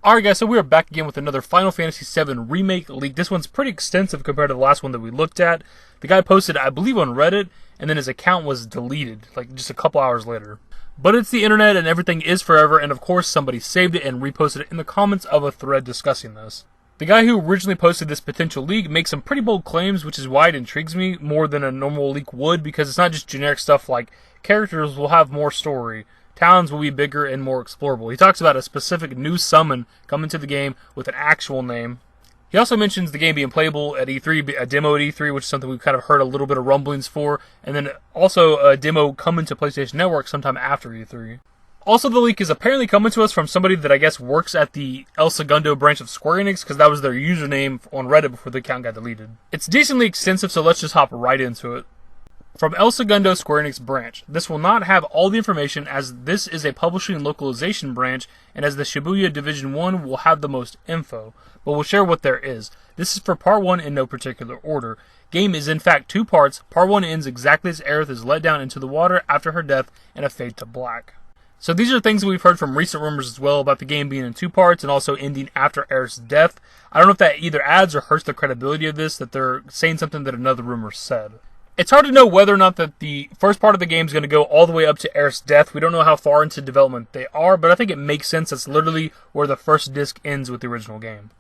Alright guys, so we are back again with another Final Fantasy VII Remake leak. This one's pretty extensive compared to the last one that we looked at. The guy posted, I believe, on Reddit, and then his account was deleted, like just a couple hours later. But it's the internet and everything is forever, and of course somebody saved it and reposted it in the comments of a thread discussing this. The guy who originally posted this potential leak makes some pretty bold claims, which is why it intrigues me more than a normal leak would, because it's not just generic stuff like characters will have more story, towns will be bigger and more explorable. He talks about a specific new summon coming to the game with an actual name. He also mentions the game being playable at E3, a demo at E3, which is something we've kind of heard a little bit of rumblings for, and then also a demo coming to PlayStation Network sometime after E3. Also, the leak is apparently coming to us from somebody that I guess works at the El Segundo branch of Square Enix, because that was their username on Reddit before the account got deleted. It's decently extensive, so let's just hop right into it. From El Segundo Square Enix branch. This will not have all the information as this is a publishing and localization branch, and as the Shibuya Division 1 will have the most info, but we'll share what there is. This is for Part 1 in no particular order. Game is in fact 2 parts. Part 1 ends exactly as Aerith is let down into the water after her death and a fade to black. So these are things that we've heard from recent rumors as well about the game being in 2 parts and also ending after Aerith's death. I don't know if that either adds or hurts the credibility of this, that they're saying something that another rumor said. It's hard to know whether or not that the first part of the game is going to go all the way up to Aerith's death. We don't know how far into development they are, but I think it makes sense. That's literally where the first disc ends with the original game.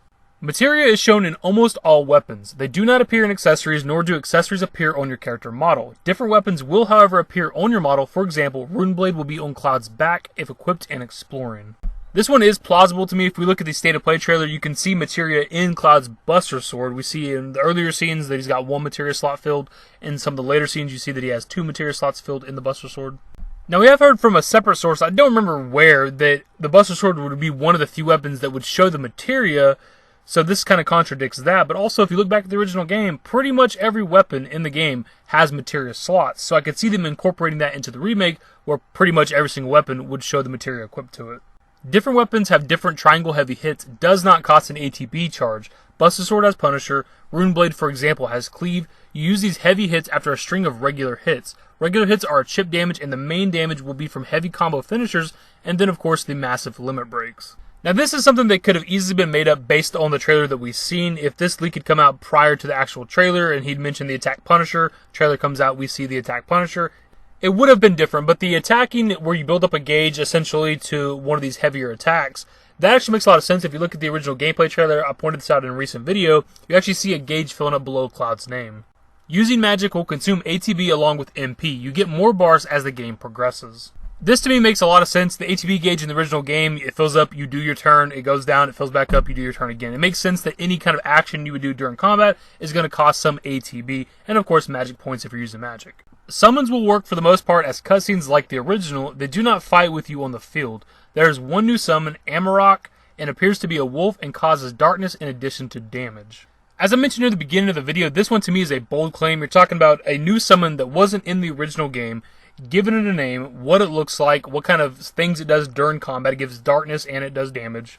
Materia is shown in almost all weapons. They do not appear in accessories, nor do accessories appear on your character model. Different weapons will, however, appear on your model. For example, Runeblade will be on Cloud's back if equipped and exploring. This one is plausible to me. If we look at the State of Play trailer, you can see Materia in Cloud's Buster Sword. We see in the earlier scenes that he's got 1 Materia slot filled. In some of the later scenes, you see that he has 2 Materia slots filled in the Buster Sword. Now, we have heard from a separate source, I don't remember where, that the Buster Sword would be one of the few weapons that would show the Materia, so this kind of contradicts that. But also, if you look back at the original game, pretty much every weapon in the game has Materia slots. So I could see them incorporating that into the remake, where pretty much every single weapon would show the Materia equipped to it. Different weapons have different triangle heavy hits, does not cost an ATB charge. Buster Sword has Punisher, Runeblade for example has Cleave. You use these heavy hits after a string of regular hits. Regular hits are chip damage and the main damage will be from heavy combo finishers, and then of course the massive limit breaks. Now this is something that could have easily been made up based on the trailer that we've seen. If this leak had come out prior to the actual trailer and he'd mentioned the Attack Punisher, trailer comes out, we see the Attack Punisher, it would have been different, but the attacking where you build up a gauge essentially to one of these heavier attacks, that actually makes a lot of sense. If you look at the original gameplay trailer, I pointed this out in a recent video, you actually see a gauge filling up below Cloud's name. Using magic will consume ATB along with MP. You get more bars as the game progresses. This to me makes a lot of sense. The ATB gauge in the original game, it fills up, you do your turn, it goes down, it fills back up, you do your turn again. It makes sense that any kind of action you would do during combat is going to cost some ATB, and of course magic points if you're using magic. Summons will work for the most part as cutscenes like the original. They do not fight with you on the field. There is one new summon, Amarok, and appears to be a wolf and causes darkness in addition to damage. As I mentioned near the beginning of the video, this one to me is a bold claim. You're talking about a new summon that wasn't in the original game, giving it a name, what it looks like, what kind of things it does during combat. It gives darkness and it does damage.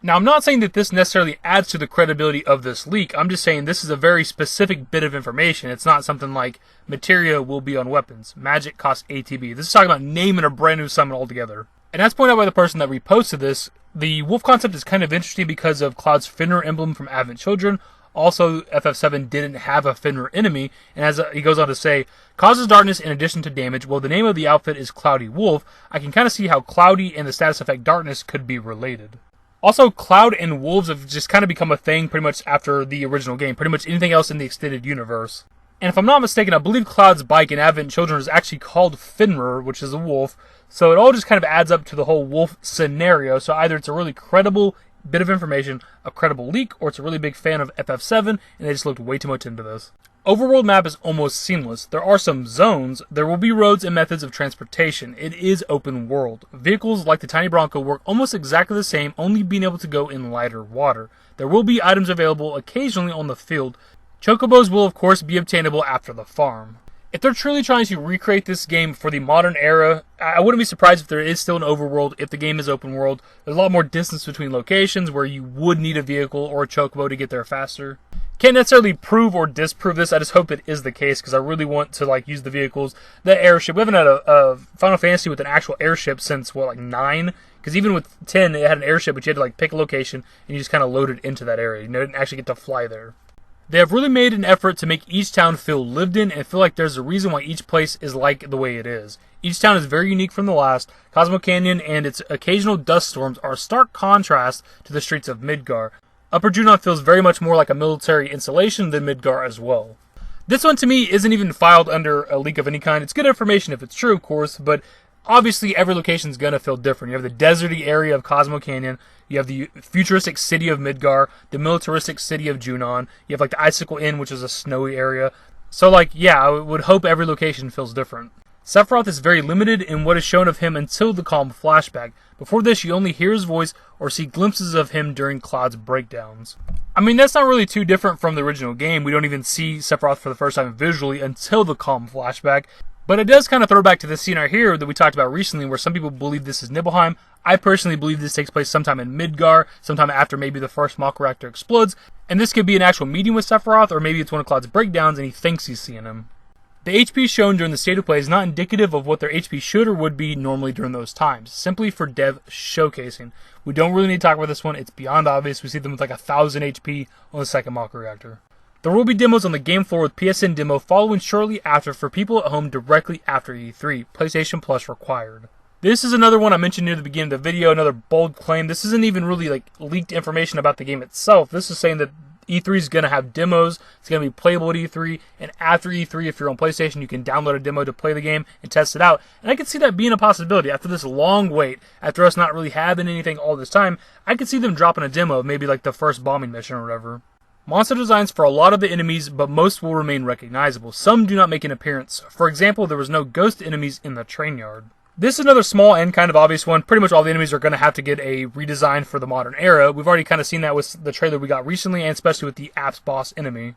Now, I'm not saying that this necessarily adds to the credibility of this leak. I'm just saying this is a very specific bit of information. It's not something like Materia will be on weapons. Magic costs ATB. This is talking about naming a brand new summon altogether. And as pointed out by the person that reposted this, the wolf concept is kind of interesting because of Cloud's Fenrir emblem from Advent Children. Also, FF7 didn't have a Fenrir enemy, and as he goes on to say, causes darkness in addition to damage. Well, the name of the outfit is Cloudy Wolf. I can kind of see how Cloudy and the status effect darkness could be related. Also, Cloud and wolves have just kind of become a thing pretty much after the original game. Pretty much anything else in the extended universe. And if I'm not mistaken, I believe Cloud's bike in Advent Children is actually called Fenrir, which is a wolf. So it all just kind of adds up to the whole wolf scenario. So either it's a really credible bit of information, a credible leak, or it's a really big fan of FF7, and they just looked way too much into this. Overworld map is almost seamless. There are some zones. There will be roads and methods of transportation. It is open world. Vehicles like the Tiny Bronco work almost exactly the same, only being able to go in lighter water. There will be items available occasionally on the field. Chocobos will of course be obtainable after the farm. If they're truly trying to recreate this game for the modern era, I wouldn't be surprised if there is still an overworld if the game is open world. There's a lot more distance between locations where you would need a vehicle or a chocobo to get there faster. Can't necessarily prove or disprove this. I just hope it is the case because I really want to use the vehicles. The airship. We haven't had a Final Fantasy with an actual airship since 9. Because even with 10, it had an airship, but you had to like pick a location, and you just kind of loaded into that area. You didn't actually get to fly there. They have really made an effort to make each town feel lived in and feel like there's a reason why each place is like the way it is. Each town is very unique from the last. Cosmo Canyon and its occasional dust storms are a stark contrast to the streets of Midgar. Upper Junon feels very much more like a military installation than Midgar as well. This one to me isn't even filed under a leak of any kind. It's good information if it's true, of course, but obviously every location is going to feel different. You have the deserty area of Cosmo Canyon. You have the futuristic city of Midgar, the militaristic city of Junon. You have like the Icicle Inn, which is a snowy area. So like, yeah, I would hope every location feels different. Sephiroth is very limited in what is shown of him until the calm flashback. Before this, you only hear his voice or see glimpses of him during Cloud's breakdowns. I mean, that's not really too different from the original game. We don't even see Sephiroth for the first time visually until the calm flashback. But it does kind of throw back to the scene right here that we talked about recently where some people believe this is Nibelheim. I personally believe this takes place sometime in Midgar, sometime after maybe the first Mach reactor explodes. And this could be an actual meeting with Sephiroth, or maybe it's one of Cloud's breakdowns and he thinks he's seeing him. The HP shown during the state of play is not indicative of what their HP should or would be normally during those times, simply for dev showcasing. We don't really need to talk about this one, it's beyond obvious. We see them with like 1,000 HP on the second Mach reactor. There will be demos on the game floor with PSN demo following shortly after for people at home directly after E3, PlayStation Plus required. This is another one I mentioned near the beginning of the video, another bold claim. This isn't even really like leaked information about the game itself. This is saying that E3 is going to have demos, it's going to be playable at E3, and after E3, if you're on PlayStation, you can download a demo to play the game and test it out. And I could see that being a possibility. After this long wait, after us not really having anything all this time, I could see them dropping a demo of maybe like the first bombing mission or whatever. Monster designs for a lot of the enemies, but most will remain recognizable. Some do not make an appearance. For example, there was no ghost enemies in the train yard. This is another small and kind of obvious one. Pretty much all the enemies are going to have to get a redesign for the modern era. We've already kind of seen that with the trailer we got recently, and especially with the Apps boss enemy.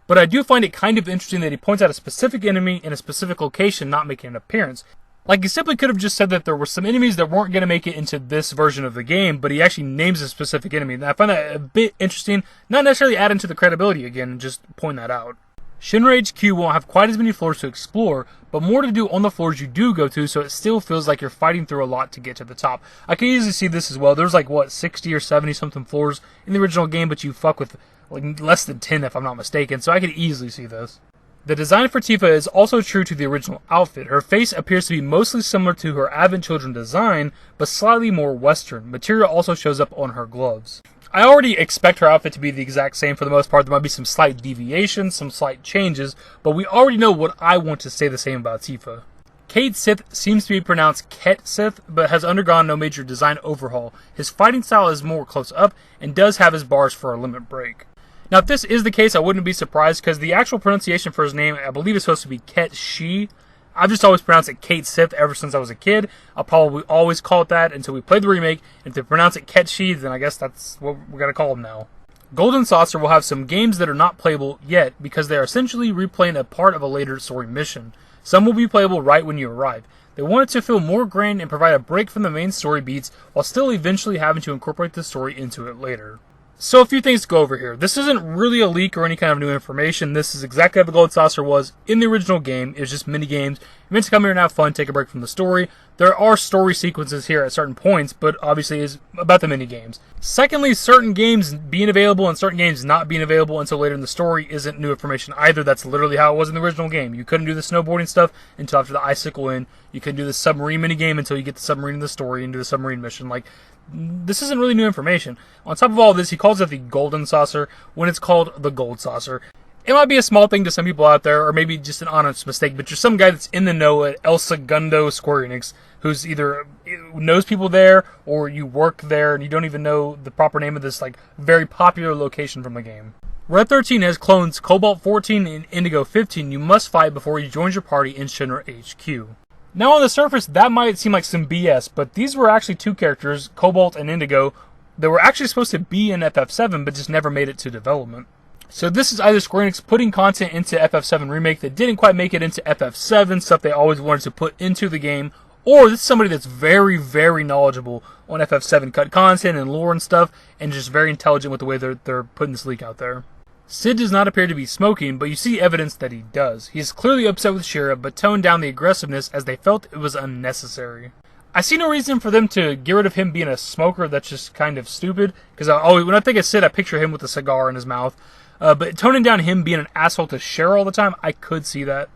But I do find it kind of interesting that he points out a specific enemy in a specific location not making an appearance. Like, he simply could have just said that there were some enemies that weren't going to make it into this version of the game, but he actually names a specific enemy. And I find that a bit interesting, not necessarily adding to the credibility again, just point that out. Shinra HQ won't have quite as many floors to explore, but more to do on the floors you do go to, so it still feels like you're fighting through a lot to get to the top. I can easily see this as well. There's like, 60 or 70 something floors in the original game, but you fuck with like less than 10 if I'm not mistaken, so I could easily see this. The design for Tifa is also true to the original outfit. Her face appears to be mostly similar to her Advent Children design, but slightly more Western. Materia also shows up on her gloves. I already expect her outfit to be the exact same for the most part. There might be some slight deviations, some slight changes, but we already know what I want to say the same about Tifa. Cait Sith seems to be pronounced Ket Sith, but has undergone no major design overhaul. His fighting style is more close up, and does have his bars for a limit break. Now, if this is the case, I wouldn't be surprised, because the actual pronunciation for his name, I believe, is supposed to be Ket Shi. I've just always pronounced it Cait Sith ever since I was a kid. I'll probably always call it that until we play the remake. If they pronounce it Ket Shi, then I guess that's what we're going to call him now. Golden Saucer will have some games that are not playable yet, because they are essentially replaying a part of a later story mission. Some will be playable right when you arrive. They want it to feel more grand and provide a break from the main story beats, while still eventually having to incorporate the story into it later. So a few things to go over here. This isn't really a leak or any kind of new information. This is exactly how the Gold Saucer was in the original game. It was just mini-games. You meant to come here and have fun, take a break from the story. There are story sequences here at certain points, but obviously it's about the mini-games. Secondly, certain games being available and certain games not being available until later in the story isn't new information either. That's literally how it was in the original game. You couldn't do the snowboarding stuff until after the Icicle Inn. You couldn't do the submarine mini-game until you get the submarine in the story and do the submarine mission. Like, this isn't really new information. On top of all this, he calls it the Golden Saucer when it's called the Gold Saucer. It might be a small thing to some people out there, or maybe just an honest mistake, but you're some guy that's in the know at El Segundo Square Enix, who's either knows people there, or you work there, and you don't even know the proper name of this, like, very popular location from the game. Red 13 has clones Cobalt 14 and Indigo 15 you must fight before you join your party in Shinra HQ. Now on the surface, that might seem like some BS, but these were actually two characters, Cobalt and Indigo, that were actually supposed to be in FF7, but just never made it to development. So this is either Square Enix putting content into FF7 Remake that didn't quite make it into FF7, stuff they always wanted to put into the game, or this is somebody that's very, very knowledgeable on FF7 cut content and lore and stuff, and just very intelligent with the way they're putting this leak out there. Sid does not appear to be smoking, but you see evidence that he does. He is clearly upset with Shira, but toned down the aggressiveness as they felt it was unnecessary. I see no reason for them to get rid of him being a smoker. That's just kind of stupid. Because when I think of Sid, I picture him with a cigar in his mouth. But toning down him being an asshole to Cheryl all the time, I could see that.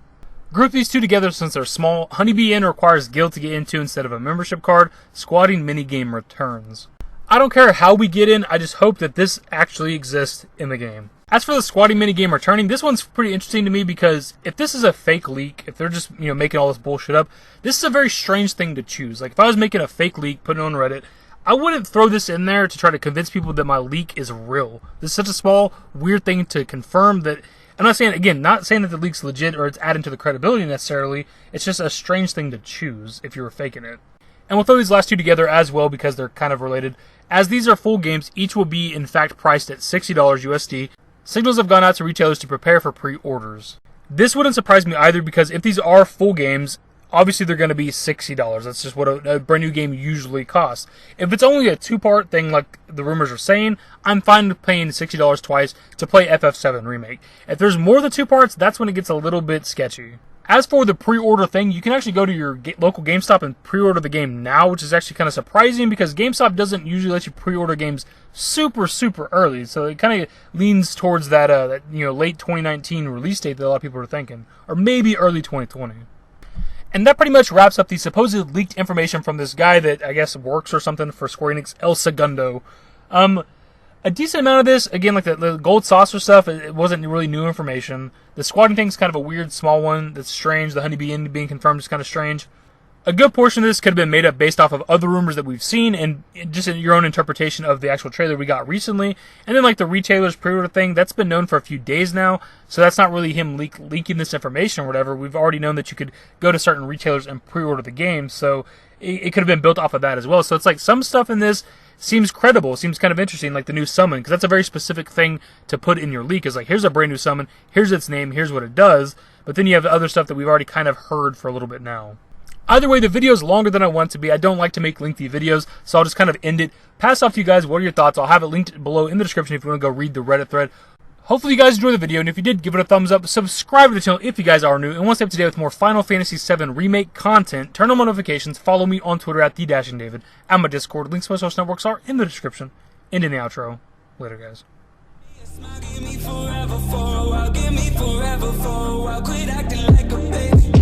Group these two together since they're small. Honeybee Inn requires guild to get into instead of a membership card. Squatting minigame returns. I don't care how we get in, I just hope that this actually exists in the game. As for the squatting minigame returning, this one's pretty interesting to me because if this is a fake leak, if they're just making all this bullshit up, this is a very strange thing to choose. Like if I was making a fake leak, putting it on Reddit, I wouldn't throw this in there to try to convince people that my leak is real. This is such a small, weird thing to confirm that. I'm not saying that the leak's legit or it's adding to the credibility necessarily. It's just a strange thing to choose if you were faking it. And we'll throw these last two together as well because they're kind of related. As these are full games, each will be in fact priced at $60 USD. Signals have gone out to retailers to prepare for pre-orders. This wouldn't surprise me either because if these are full games, obviously they're going to be $60. That's just what a brand new game usually costs. If it's only a two-part thing like the rumors are saying, I'm fine with paying $60 twice to play FF7 Remake. If there's more than two parts, that's when it gets a little bit sketchy. As for the pre-order thing, you can actually go to your local GameStop and pre-order the game now, which is actually kind of surprising because GameStop doesn't usually let you pre-order games super early. So it kind of leans towards that late 2019 release date that a lot of people are thinking, or maybe early 2020. And that pretty much wraps up the supposed leaked information from this guy that I guess works or something for Square Enix, El Segundo. A decent amount of this, again, like the gold saucer stuff, it wasn't really new information. The squatting thing's kind of a weird, small one that's strange. The Honeybee Inn being confirmed is kind of strange. A good portion of this could have been made up based off of other rumors that we've seen and just your own interpretation of the actual trailer we got recently. And then like the retailer's pre-order thing, that's been known for a few days now. So that's not really him leaking this information or whatever. We've already known that you could go to certain retailers and pre-order the game. So it could have been built off of that as well. So it's like some stuff in this seems credible, seems kind of interesting, like the new summon, because that's a very specific thing to put in your leak. Is like, here's a brand new summon, here's its name, here's what it does. But then you have the other stuff that we've already kind of heard for a little bit now. Either way, the video is longer than I want it to be. I don't like to make lengthy videos, so I'll just kind of end it. Pass off to you guys. What are your thoughts? I'll have it linked below in the description if you want to go read the Reddit thread. Hopefully you guys enjoyed the video, and if you did, give it a thumbs up. Subscribe to the channel if you guys are new, and want to stay up to date with more Final Fantasy VII Remake content. Turn on notifications. Follow me on Twitter at TheDashingDavid. And my Discord. Links to my social networks are in the description and in the outro. Later, guys. Give me forever for a while, give me forever for a while. Quit acting like a baby.